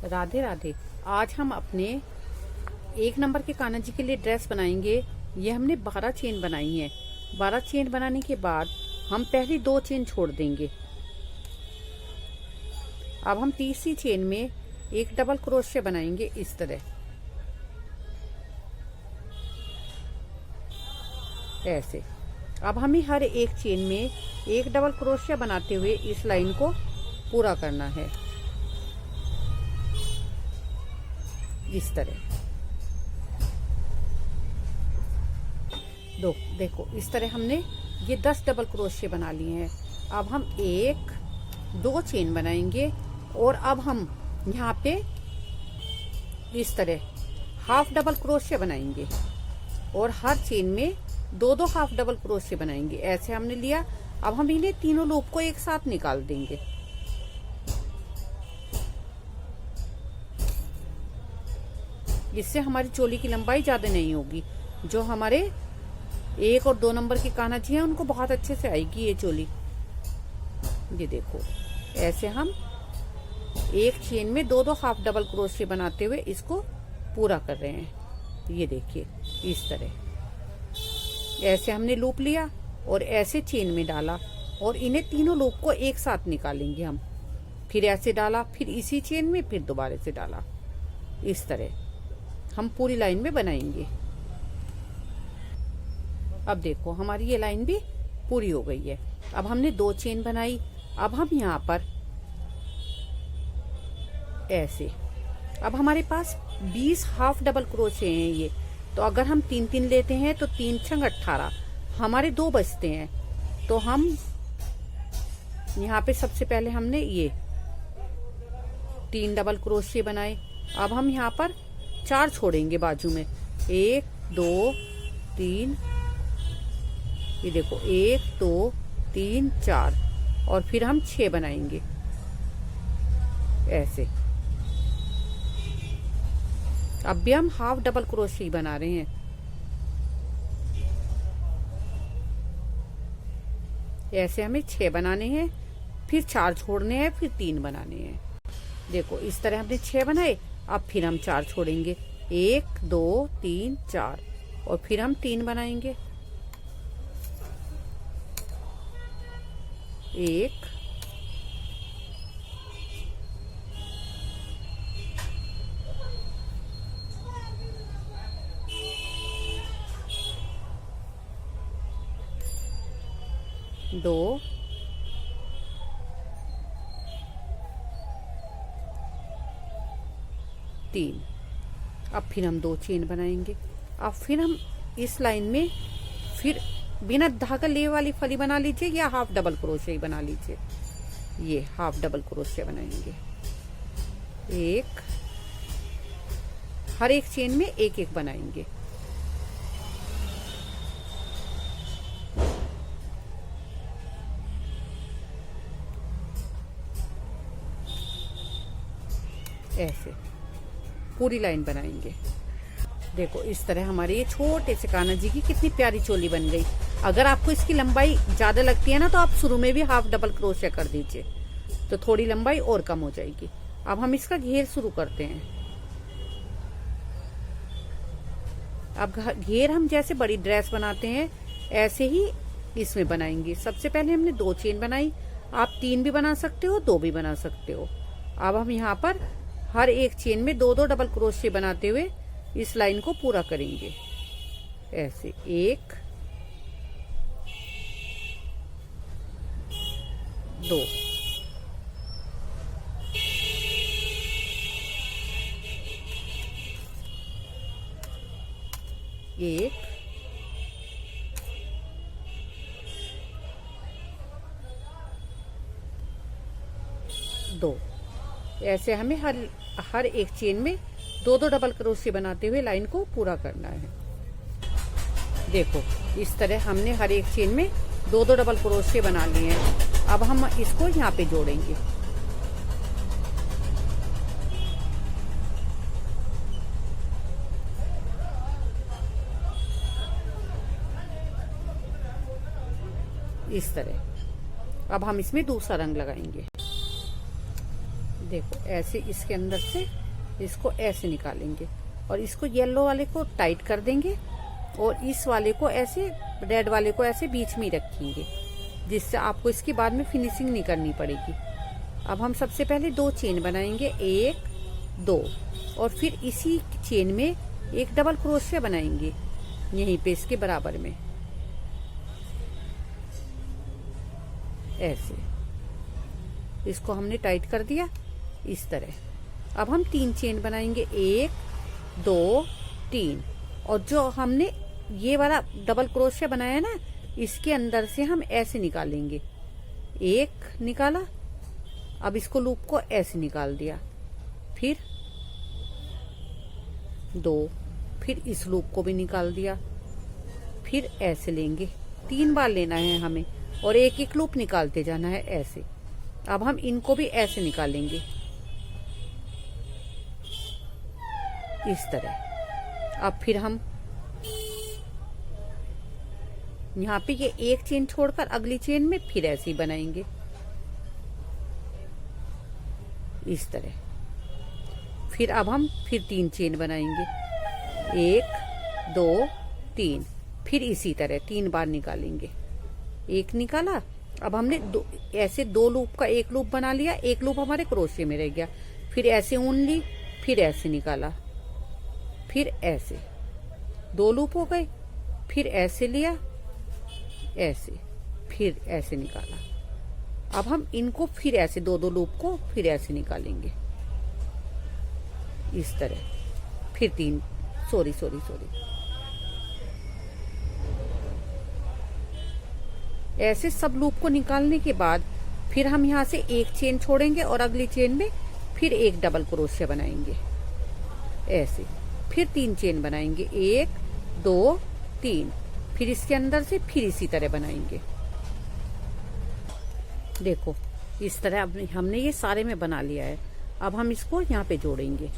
राधे राधे। आज हम अपने 1 नंबर के कान्हा जी के लिए ड्रेस बनाएंगे। ये हमने 12 चेन बनाई है। 12 चेन बनाने के बाद हम पहली 2 चेन छोड़ देंगे। अब हम तीसरी चेन में एक डबल क्रोशे बनाएंगे इस तरह, ऐसे। अब हमें हर एक चेन में एक डबल क्रोशे बनाते हुए इस लाइन को पूरा करना है, इस तरह। देखो इस तरह हमने ये 10 डबल क्रोशे बना लिए हैं। अब हम 1-2 चेन बनाएंगे और अब हम यहाँ पे इस तरह हाफ डबल क्रोशे बनाएंगे और हर चेन में 2-2 हाफ डबल क्रोशे बनाएंगे। ऐसे हमने लिया। अब हम इन्हें तीनों लूप को एक साथ निकाल देंगे। इससे हमारी चोली की लंबाई ज्यादा नहीं होगी। जो हमारे 1 और 2 नंबर के कान्हा जी हैं उनको बहुत अच्छे से आएगी ये चोली। ये देखो, ऐसे हम एक चेन में 2-2 हाफ डबल क्रोशे बनाते हुए इसको पूरा कर रहे हैं। ये देखिए इस तरह, ऐसे हमने लूप लिया और ऐसे चेन में डाला और इन्हें तीनों लूप को एक साथ निकालेंगे हम। फिर ऐसे डाला, फिर इसी चेन में फिर दोबारा से डाला। इस तरह हम पूरी लाइन में बनाएंगे। अब देखो हमारी ये लाइन भी पूरी हो गई है। अब हमने 2 चेन बनाई। अब हम यहाँ पर ऐसे, अब हमारे पास 20 हाफ डबल क्रोशे हैं ये। तो अगर हम 3-3 लेते हैं तो 3 छंग 18, हमारे 2 बचते हैं। तो हम यहाँ पे सबसे पहले हमने ये 3 डबल क्रोशे बनाए। अब हम यहाँ पर 4 छोड़ेंगे बाजू में। 1 2 3, ये देखो 1 2 3 4 और फिर हम 6 बनाएंगे ऐसे। अब भी हम हाफ डबल क्रोशे बना रहे हैं। ऐसे हमें 6 बनाने हैं, फिर 4 छोड़ने हैं, फिर 3 बनाने हैं। देखो इस तरह हमने 6 बनाए। अब फिर हम 4 छोड़ेंगे। 1 2 3 4 और फिर हम 3 बनाएंगे। 1 2 3। अब फिर हम 2 चेन बनाएंगे। अब फिर हम इस लाइन में फिर बिना धागा ले वाली फली बना लीजिए या हाफ डबल क्रोशे बना लीजिए। ये हाफ डबल क्रोशे बनाएंगे। हर एक चेन में एक बनाएंगे। ऐसे पूरी लाइन बनाएंगे। देखो इस तरह हमारे ये छोटे से कान्हा जी की कितनी प्यारी चोली बन गई। अगर आपको इसकी लंबाई ज्यादा लगती है ना तो आप शुरू में भी हाफ डबल क्रोशे कर दीजिए, तो थोड़ी लंबाई और कम हो जाएगी। अब हम इसका घेर शुरू करते हैं। अब घेर हम जैसे बड़ी ड्रेस बनाते हैं ऐसे ही इसमें बनाएंगे। सबसे पहले हमने 2 चेन बनाई। आप 3 भी बना सकते हो, 2 भी बना सकते हो। अब हम यहाँ पर हर एक चेन में 2-2 डबल क्रोशे बनाते हुए इस लाइन को पूरा करेंगे ऐसे। 1 2 1 2। ऐसे हमें हर एक चेन में 2-2 डबल क्रोशे बनाते हुए लाइन को पूरा करना है। देखो इस तरह हमने हर एक चेन में 2-2 डबल क्रोशे बना लिए हैं। अब हम इसको यहाँ पे जोड़ेंगे। इस तरह। अब हम इसमें दूसरा रंग लगाएंगे। देखो ऐसे इसके अंदर से इसको ऐसे निकालेंगे और इसको येलो वाले को टाइट कर देंगे और इस वाले को ऐसे, रेड वाले को ऐसे बीच में ही रखेंगे, जिससे आपको इसकी बाद में फिनिशिंग नहीं करनी पड़ेगी। अब हम सबसे पहले 2 चेन बनाएंगे, 1 2, और फिर इसी चेन में एक डबल क्रोशिया बनाएंगे यहीं पे इसके बराबर में, ऐसे। इसको हमने टाइट कर दिया इस तरह। अब हम 3 चेन बनाएंगे, 1 2 3, और जो हमने ये वाला डबल क्रोशिया बनाया ना, इसके अंदर से हम ऐसे निकालेंगे। 1 निकाला, अब इसको लूप को ऐसे निकाल दिया, फिर 2, फिर इस लूप को भी निकाल दिया, फिर ऐसे लेंगे, 3 बार लेना है हमें और एक एक लूप निकालते जाना है ऐसे। अब हम इनको भी ऐसे निकालेंगे इस तरह। अब फिर हम यहाँ पे ये एक चेन छोड़कर अगली चेन में फिर ऐसे ही बनाएंगे इस तरह। फिर अब हम फिर 3 चेन बनाएंगे, 1 2 3, फिर इसी तरह 3 बार निकालेंगे। 1 निकाला, अब हमने ऐसे 2 लूप का एक लूप बना लिया, एक लूप हमारे क्रोशिया में रह गया, फिर ऐसे ऊन ली, फिर ऐसे निकाला, फिर ऐसे 2 लूप हो गए, फिर ऐसे लिया, ऐसे, फिर ऐसे निकाला। अब हम इनको फिर ऐसे 2 लूप को फिर ऐसे निकालेंगे इस तरह, फिर 3, सॉरी ऐसे सब लूप को निकालने के बाद फिर हम यहाँ से एक चेन छोड़ेंगे और अगली चेन में फिर एक डबल क्रोशिया बनाएंगे ऐसे, फिर 3 चेन बनाएंगे, 1 2 3, फिर इसके अंदर से फिर इसी तरह बनाएंगे। देखो इस तरह अब हमने ये सारे में बना लिया है। अब हम इसको यहाँ पे जोड़ेंगे,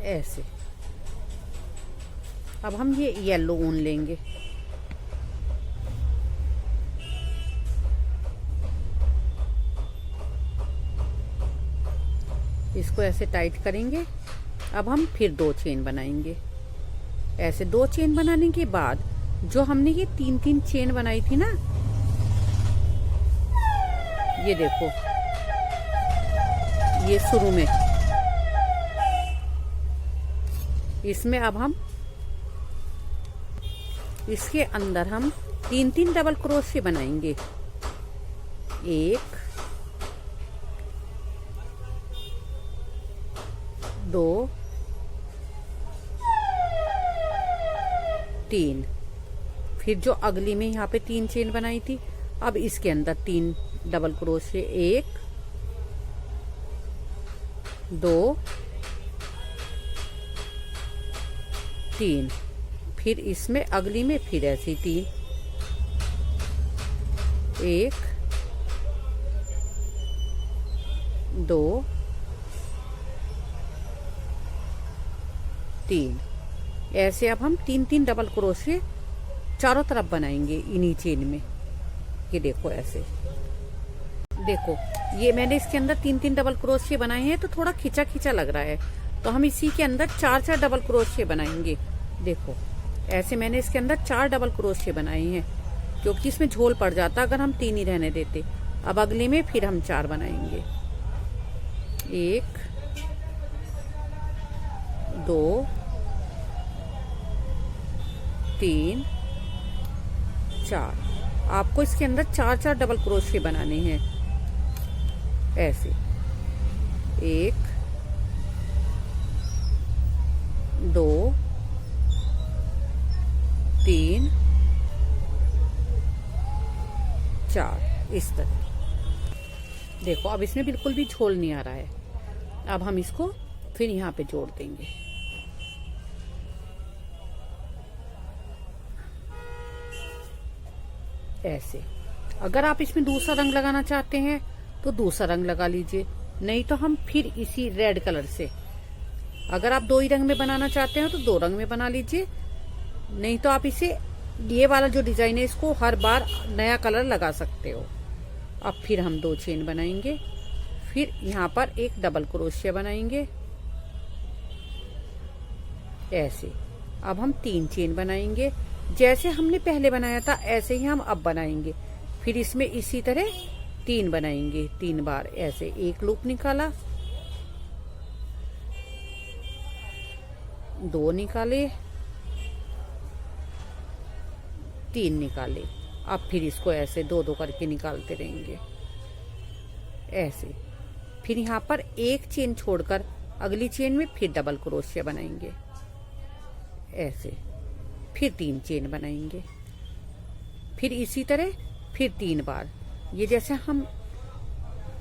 ऐसे। अब हम ये येलो ऊन लेंगे, इसको ऐसे टाइट करेंगे। अब हम फिर 2 चेन बनाएंगे ऐसे। 2 चेन बनाने के बाद जो हमने ये 3 चेन बनाई थी ना, ये देखो, ये शुरू में, इसमें अब हम इसके अंदर हम 3 डबल क्रोशिया बनाएंगे, 1 2 3, फिर जो अगली में यहाँ पे 3 चेन बनाई थी, अब इसके अंदर 3 डबल क्रोशिया, 1 2 3, फिर इसमें अगली में फिर ऐसी 3, 1 2 3, ऐसे। अब हम 3 डबल क्रोशिया चारों तरफ बनाएंगे इन्हीं चेन में। ये देखो ऐसे, देखो ये मैंने इसके अंदर 3 डबल क्रोशिया बनाए हैं तो थोड़ा खिंचा खिंचा लग रहा है, तो हम इसी के अंदर 4 डबल क्रोशिया बनाएंगे। देखो ऐसे मैंने इसके अंदर 4 डबल क्रोशिया बनाए हैं, क्योंकि इसमें झोल पड़ जाता अगर हम 3 ही रहने देते। अब अगले में फिर हम 4 बनाएंगे, 1 2 3 4। आपको इसके अंदर 4 डबल क्रोशिया बनाने हैं ऐसे, 1 2 3 4, इस तरह। देखो अब इसमें बिल्कुल भी झोल नहीं आ रहा है। अब हम इसको फिर यहाँ पे जोड़ देंगे ऐसे। अगर आप इसमें दूसरा रंग लगाना चाहते हैं तो दूसरा रंग लगा लीजिए, नहीं तो हम फिर इसी रेड कलर से अगर आप 2 ही रंग में बनाना चाहते हो तो 2 रंग में बना लीजिए, नहीं तो आप इसे ये वाला जो डिजाइन है इसको हर बार नया कलर लगा सकते हो। अब फिर हम 2 चेन बनाएंगे, फिर यहाँ पर एक डबल क्रोशिया बनाएंगे ऐसे। अब हम 3 चेन बनाएंगे, जैसे हमने पहले बनाया था ऐसे ही हम अब बनाएंगे। फिर इसमें इसी तरह 3 बनाएंगे, 3 बार ऐसे। एक लूप निकाला, 2 निकाले, 3 निकाले। अब फिर इसको ऐसे 2-2 करके निकालते रहेंगे ऐसे। फिर यहाँ पर एक चेन छोड़कर अगली चेन में फिर डबल क्रोशिया बनाएंगे ऐसे। फिर 3 चेन बनाएंगे, फिर इसी तरह फिर 3 बार। ये जैसे हम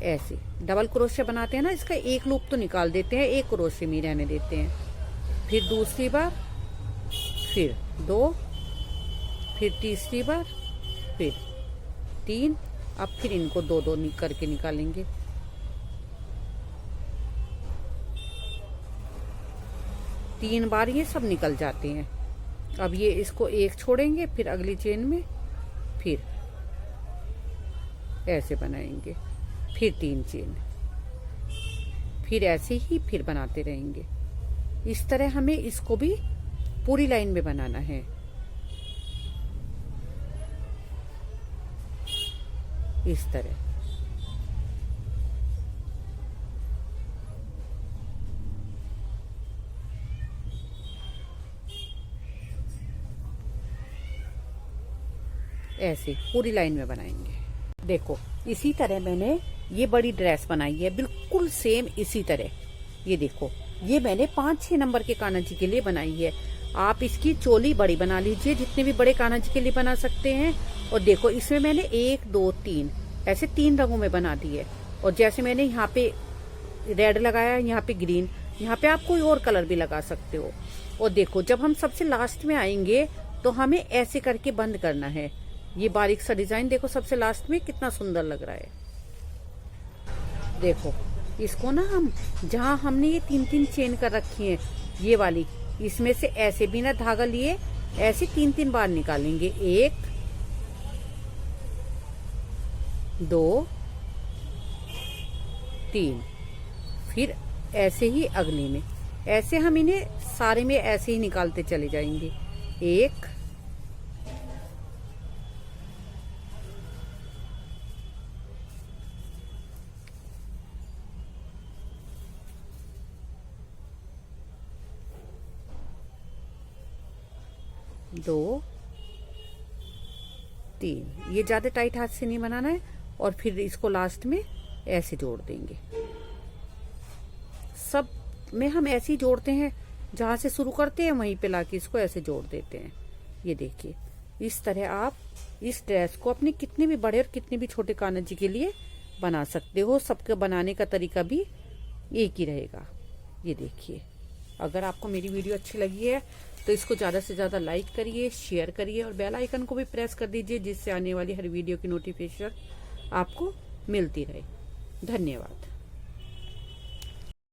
ऐसे डबल क्रोशिया बनाते हैं ना, इसका एक लूप तो निकाल देते हैं, एक क्रोशिया में रहने देते हैं। फिर दूसरी बार, फिर 2, फिर तीसरी बार, फिर 3। अब फिर इनको 2-2 करके निकालेंगे। तीन बार ये सब निकल जाते हैं। अब ये इसको एक छोड़ेंगे, फिर अगली चेन में फिर ऐसे बनाएंगे, फिर 3 चेन, फिर ऐसे ही फिर बनाते रहेंगे। इस तरह हमें इसको भी पूरी लाइन में बनाना है। इस तरह ऐसे पूरी लाइन में बनाएंगे। देखो इसी तरह मैंने ये बड़ी ड्रेस बनाई है, बिल्कुल सेम इसी तरह। ये देखो, ये मैंने 5-6 नंबर के कान्हा जी के लिए बनाई है। आप इसकी चोली बड़ी बना लीजिए, जितने भी बड़े कान्हा जी के लिए बना सकते हैं। और देखो इसमें मैंने 1, 2, 3 ऐसे 3 रंगों में बना दी है। और जैसे मैंने यहाँ पे रेड लगाया, यहाँ पे ग्रीन, यहाँ पे आप कोई और कलर भी लगा सकते हो। और देखो जब हम सबसे लास्ट में आएंगे तो हमें ऐसे करके बंद करना है। ये बारीक सा डिजाइन देखो सबसे लास्ट में कितना सुंदर लग रहा है। देखो इसको ना हम जहां हमने ये 3-3 चेन कर रखी है, ये वाली, इसमें से ऐसे बिना धागा लिए ऐसे 3-3 बार निकालेंगे। 1, 2, 3, फिर ऐसे ही अगली में। ऐसे हम इन्हें सारे में ऐसे ही निकालते चले जाएंगे। 1, 2, 3। ये ज्यादा टाइट हाथ से नहीं बनाना है। और फिर इसको लास्ट में ऐसे जोड़ देंगे। सब में हम ऐसे ही जोड़ते हैं, जहां से शुरू करते हैं वहीं पे लाके इसको ऐसे जोड़ देते हैं। ये देखिए, इस तरह आप इस ड्रेस को अपने कितने भी बड़े और कितने भी छोटे कान्हा जी के लिए बना सकते हो। सबके बनाने का तरीका भी एक ही रहेगा। ये देखिए, अगर आपको मेरी वीडियो अच्छी लगी है तो इसको ज्यादा से ज्यादा लाइक करिए, शेयर करिए और बेल आइकन को भी प्रेस कर दीजिए, जिससे आने वाली हर वीडियो की नोटिफिकेशन आपको मिलती रहे। धन्यवाद।